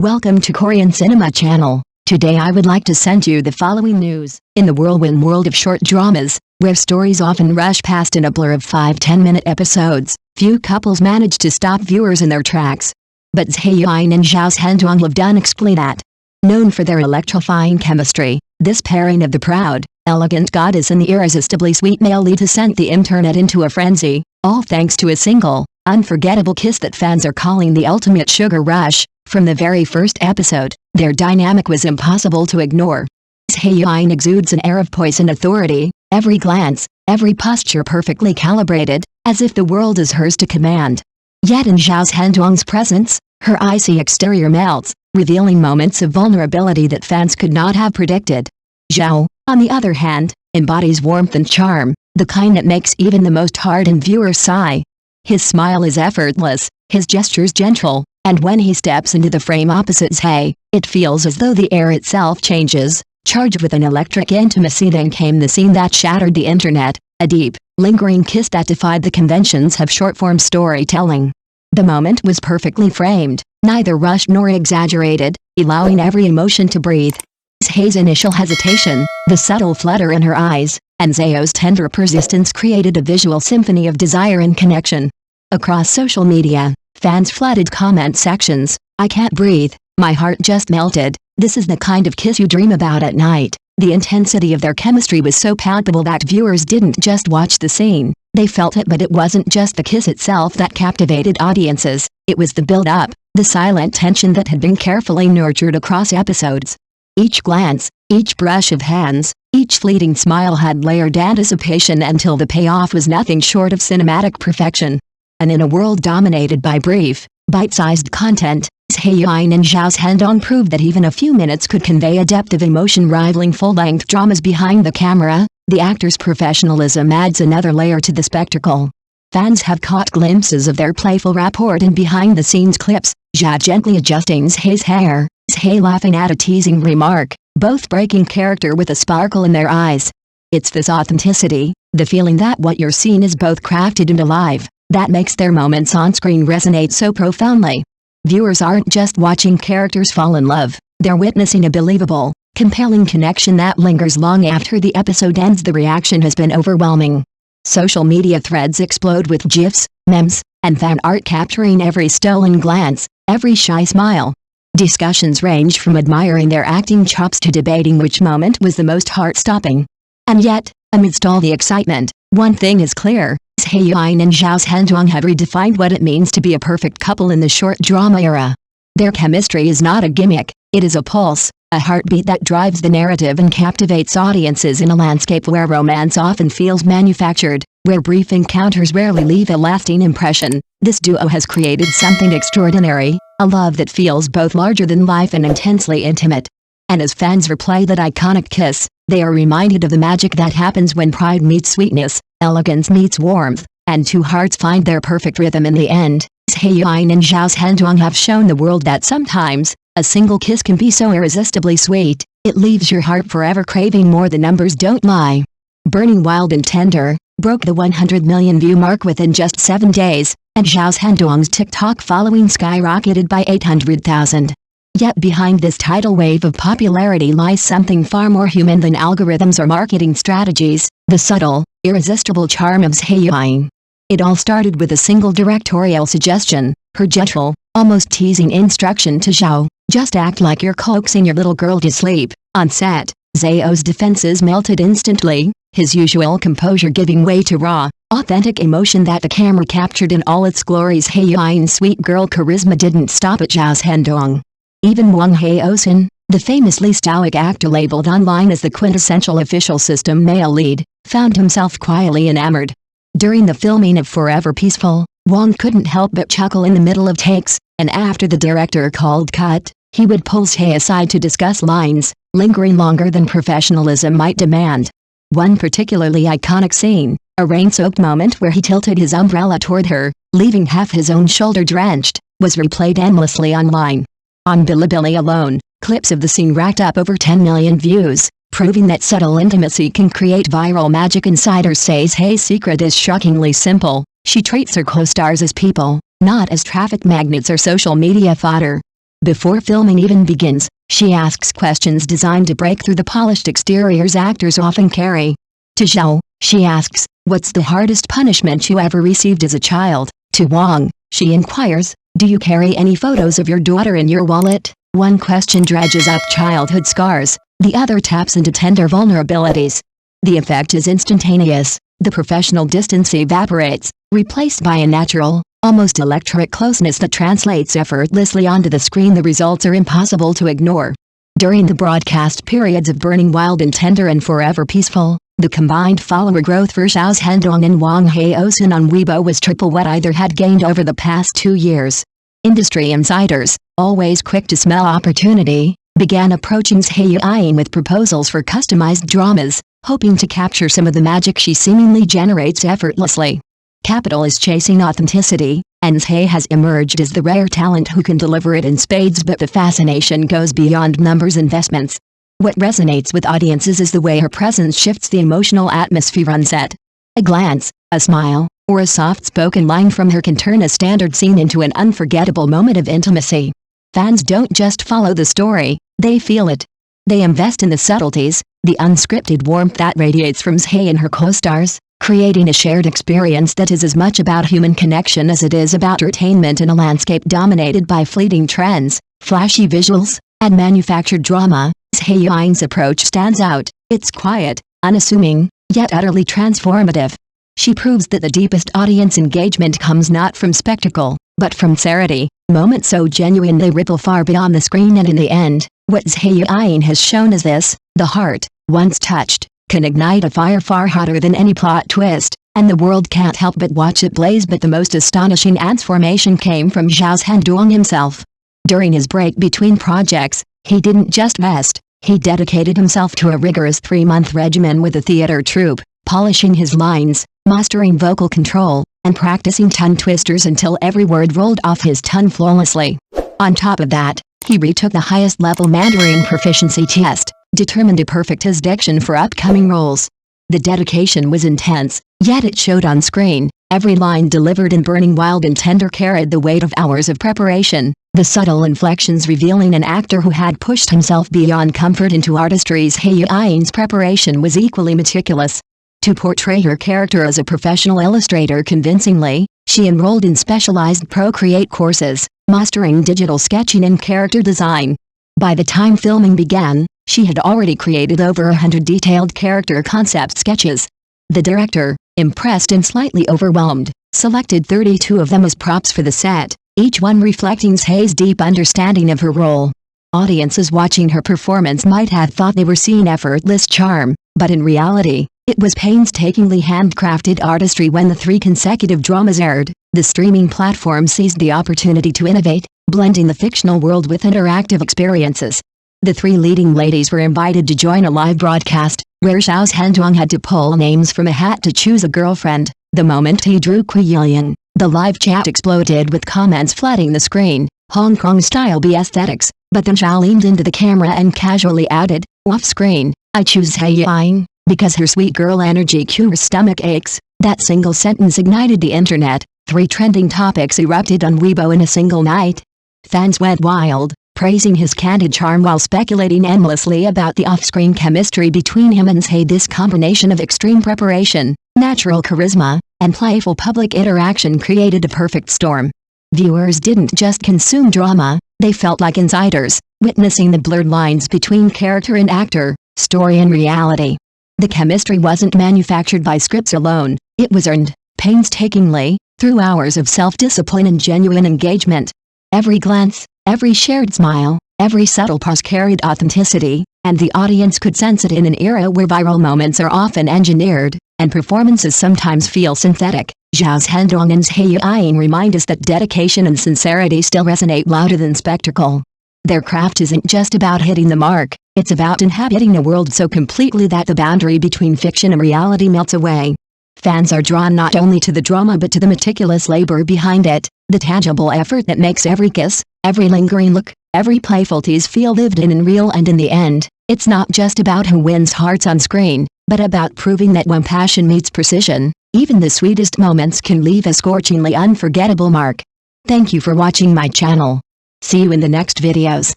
Welcome to Korean Cinema Channel. Today I would like to send you the following news. In the whirlwind world of short dramas, where stories often rush past in a blur of 5-10 minute episodes, few couples manage to stop viewers in their tracks. But Hae-in and Zhao's Zhendong have done exactly that. Known for their electrifying chemistry, this pairing of the proud, elegant goddess and the irresistibly sweet male lead has sent the internet into a frenzy, all thanks to a single, unforgettable kiss that fans are calling the ultimate sugar rush. From the very first episode, their dynamic was impossible to ignore. Hae-in exudes an air of poise and authority, every glance, every posture perfectly calibrated, as if the world is hers to command. Yet in Zhao's Zhendong's presence, her icy exterior melts, revealing moments of vulnerability that fans could not have predicted. Zhao, on the other hand, embodies warmth and charm, the kind that makes even the most hardened viewer sigh. His smile is effortless, his gestures gentle, and when he steps into the frame opposite Zhai, it feels as though the air itself changes, charged with an electric intimacy. Then came the scene that shattered the internet, a deep, lingering kiss that defied the conventions of short-form storytelling. The moment was perfectly framed, neither rushed nor exaggerated, allowing every emotion to breathe. Zhai's initial hesitation, the subtle flutter in her eyes, and Zhao's tender persistence created a visual symphony of desire and connection. Across social media, fans flooded comment sections. "I can't breathe, my heart just melted, this is the kind of kiss you dream about at night." The intensity of their chemistry was so palpable that viewers didn't just watch the scene, they felt it. But it wasn't just the kiss itself that captivated audiences, it was the build-up, the silent tension that had been carefully nurtured across episodes. Each glance, each brush of hands, each fleeting smile had layered anticipation until the payoff was nothing short of cinematic perfection. And in a world dominated by brief, bite-sized content, Hae-in and Zhao's Zhendong proved that even a few minutes could convey a depth of emotion rivaling full-length dramas behind the camera. The actor's professionalism adds another layer to the spectacle. Fans have caught glimpses of their playful rapport in behind-the-scenes clips, Zhao gently adjusting Zhai's hair, Zhai laughing at a teasing remark, both breaking character with a sparkle in their eyes. It's this authenticity, the feeling that what you're seeing is both crafted and alive, that makes their moments on screen resonate so profoundly. Viewers aren't just watching characters fall in love, they're witnessing a believable, compelling connection that lingers long after the episode ends. The reaction has been overwhelming. Social media threads explode with GIFs, memes, and fan art capturing every stolen glance, every shy smile. Discussions range from admiring their acting chops to debating which moment was the most heart-stopping. And yet, amidst all the excitement, one thing is clear. Hae-in and Zhao's Zhendong have redefined what it means to be a perfect couple in the short drama era. Their chemistry is not a gimmick, it is a pulse, a heartbeat that drives the narrative and captivates audiences in a landscape where romance often feels manufactured, where brief encounters rarely leave a lasting impression. This duo has created something extraordinary, a love that feels both larger than life and intensely intimate. And as fans replay that iconic kiss, they are reminded of the magic that happens when pride meets sweetness, elegance meets warmth, and two hearts find their perfect rhythm in the end. Hae-in and Zhao's Zhendong have shown the world that sometimes, a single kiss can be so irresistibly sweet, it leaves your heart forever craving more. The numbers don't lie. Burning Wild and Tender broke the 100 million view mark within just 7 days, and Zhao's Zhendong's TikTok following skyrocketed by 800,000. Yet behind this tidal wave of popularity lies something far more human than algorithms or marketing strategies, the subtle, irresistible charm of Hae-in. It all started with a single directorial suggestion, her gentle, almost teasing instruction to Zhao, "Just act like you're coaxing your little girl to sleep." On set, Zhao's defenses melted instantly, his usual composure giving way to raw, authentic emotion that the camera captured in all its glories. Hae-in's sweet girl charisma didn't stop at Zhao's Zhendong. Even Wang Hae-in, the famously stoic actor labeled online as the quintessential official system male lead, found himself quietly enamored. During the filming of Forever Peaceful, Wang couldn't help but chuckle in the middle of takes, and after the director called cut, he would pull Zhai aside to discuss lines, lingering longer than professionalism might demand. One particularly iconic scene, a rain-soaked moment where he tilted his umbrella toward her, leaving half his own shoulder drenched, was replayed endlessly online. On Bilibili alone, clips of the scene racked up over 10 million views, proving that subtle intimacy can create viral magic. Insiders say Zhai's secret is shockingly simple. She treats her co-stars as people, not as traffic magnets or social media fodder. Before filming even begins, she asks questions designed to break through the polished exteriors actors often carry. To Zhao, she asks, "What's the hardest punishment you ever received as a child?" To Wang, she inquires, "Do you carry any photos of your daughter in your wallet?" One question dredges up childhood scars, the other taps into tender vulnerabilities. The effect is instantaneous. The professional distance evaporates, replaced by a natural, almost electric closeness that translates effortlessly onto the screen. The results are impossible to ignore. During the broadcast periods of Burning Wild and Tender and Forever Peaceful, the combined follower growth for Zhao's Zhendong and Wang Hae-in on Weibo was triple what either had gained over the past 2 years. Industry insiders, always quick to smell opportunity, began approaching Hae-in with proposals for customized dramas, hoping to capture some of the magic she seemingly generates effortlessly. Capital is chasing authenticity, and Zhai has emerged as the rare talent who can deliver it in spades, but the fascination goes beyond numbers investments. What resonates with audiences is the way her presence shifts the emotional atmosphere on set. A glance, a smile, or a soft-spoken line from her can turn a standard scene into an unforgettable moment of intimacy. Fans don't just follow the story, they feel it. They invest in the subtleties, the unscripted warmth that radiates from Zhai and her co-stars, creating a shared experience that is as much about human connection as it is about entertainment in a landscape dominated by fleeting trends, flashy visuals, and manufactured drama. Hae-in's approach stands out. It's quiet, unassuming, yet utterly transformative. She proves that the deepest audience engagement comes not from spectacle, but from sincerity, moments so genuine they ripple far beyond the screen, and in the end, what Hae-in has shown is this: the heart, once touched, can ignite a fire far hotter than any plot twist, and the world can't help but watch it blaze. But the most astonishing transformation came from Zhao's Zhendong himself. During his break between projects, he didn't just rest, he dedicated himself to a rigorous 3-month regimen with a theater troupe, polishing his lines, mastering vocal control, and practicing tongue twisters until every word rolled off his tongue flawlessly. On top of that, he retook the highest-level Mandarin proficiency test, determined to perfect his diction for upcoming roles. The dedication was intense, yet it showed on screen. Every line delivered in Burning Wild and Tender carried the weight of hours of preparation, the subtle inflections revealing an actor who had pushed himself beyond comfort into artistry. Hae-in's preparation was equally meticulous. To portray her character as a professional illustrator convincingly, she enrolled in specialized Procreate courses, mastering digital sketching and character design. By the time filming began, she had already created over 100 detailed character concept sketches. The director, impressed and slightly overwhelmed, selected 32 of them as props for the set, each one reflecting Zhai's deep understanding of her role. Audiences watching her performance might have thought they were seeing effortless charm, but in reality, it was painstakingly handcrafted artistry. When the 3 consecutive dramas aired, the streaming platform seized the opportunity to innovate, blending the fictional world with interactive experiences. The 3 leading ladies were invited to join a live broadcast, where Zhao's Zhendong had to pull names from a hat to choose a girlfriend. The moment he drew Yiying, the live chat exploded with comments flooding the screen. Hong Kong-style be aesthetics, but then Zhao leaned into the camera and casually added, off-screen, "I choose Hae-in, because her sweet girl energy cures stomach aches." That single sentence ignited the internet. 3 trending topics erupted on Weibo in a single night. Fans went wild, praising his candid charm while speculating endlessly about the off-screen chemistry between him and Zhai. This combination of extreme preparation, natural charisma, and playful public interaction created a perfect storm. Viewers didn't just consume drama, they felt like insiders, witnessing the blurred lines between character and actor, story and reality. The chemistry wasn't manufactured by scripts alone, it was earned, painstakingly, through hours of self-discipline and genuine engagement. Every glance, every shared smile, every subtle pause carried authenticity, and the audience could sense it. In an era where viral moments are often engineered, and performances sometimes feel synthetic, Zhao's Zhendong and Hae-in remind us that dedication and sincerity still resonate louder than spectacle. Their craft isn't just about hitting the mark, it's about inhabiting a world so completely that the boundary between fiction and reality melts away. Fans are drawn not only to the drama but to the meticulous labor behind it, the tangible effort that makes every kiss, every lingering look, every playful tease feel lived in and real. And in the end, it's not just about who wins hearts on screen, but about proving that when passion meets precision, even the sweetest moments can leave a scorchingly unforgettable mark. Thank you for watching my channel. See you in the next videos.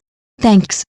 Thanks.